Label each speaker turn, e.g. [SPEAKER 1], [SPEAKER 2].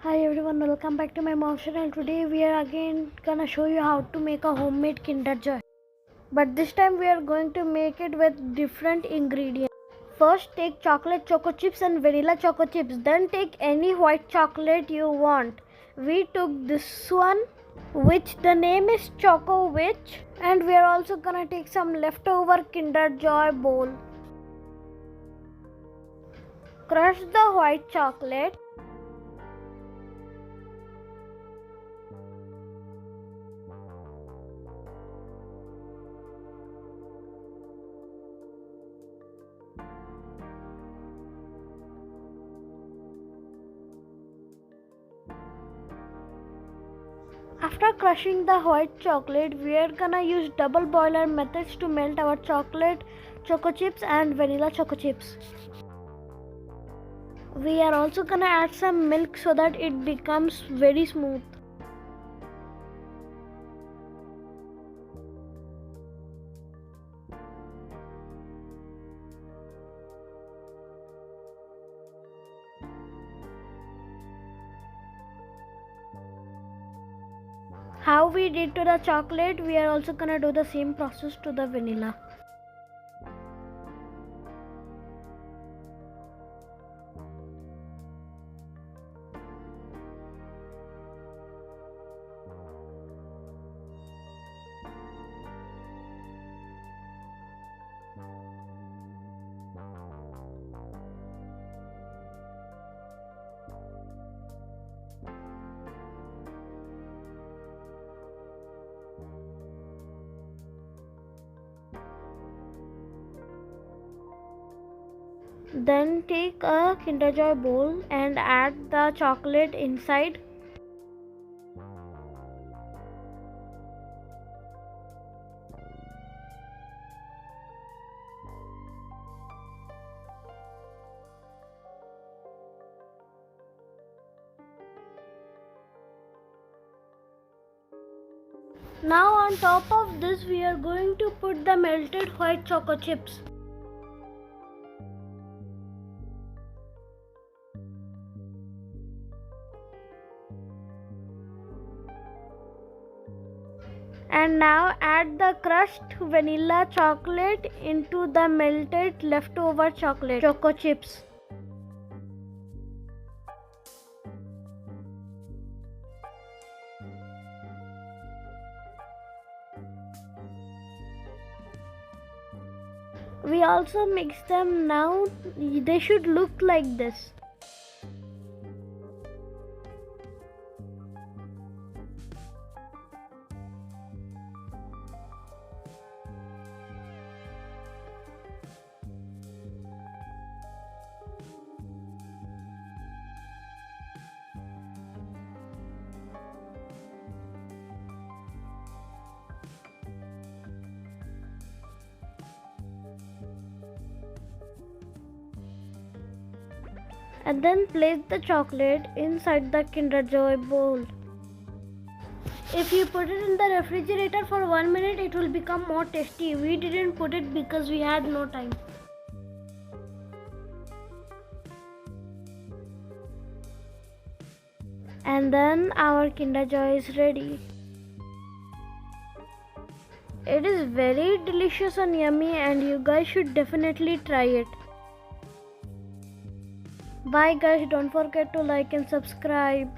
[SPEAKER 1] Hi everyone, welcome back to my mom's channel. And today we are again gonna show you how to make a homemade Kinderjoy. But this time we are going to make it with different ingredients. First take chocolate choco chips and vanilla choco chips. Then take any white chocolate you want. We took this one, which the name is Choco Witch. And we are also gonna take some leftover Kinderjoy bowl. Crush the white chocolate. After crushing the white chocolate, we are gonna use double boiler methods to melt our chocolate choco chips and vanilla choco chips. We are also gonna add some milk so that it becomes very smooth. How we did to the chocolate, we are also gonna do the same process to the vanilla. Then take a Kinderjoy bowl and add the chocolate inside. Now on top of this we are going to put the melted white choco chips. And now add the crushed vanilla chocolate into the melted leftover chocolate choco chips. We also mix them now. They should look like this. And then place the chocolate inside the Kinderjoy bowl. If you put it in the refrigerator for 1 minute, it will become more tasty. We didn't put it because we had no time. And then our Kinderjoy is ready. It is very delicious and yummy, and you guys should definitely try it. Bye guys, don't forget to like and subscribe.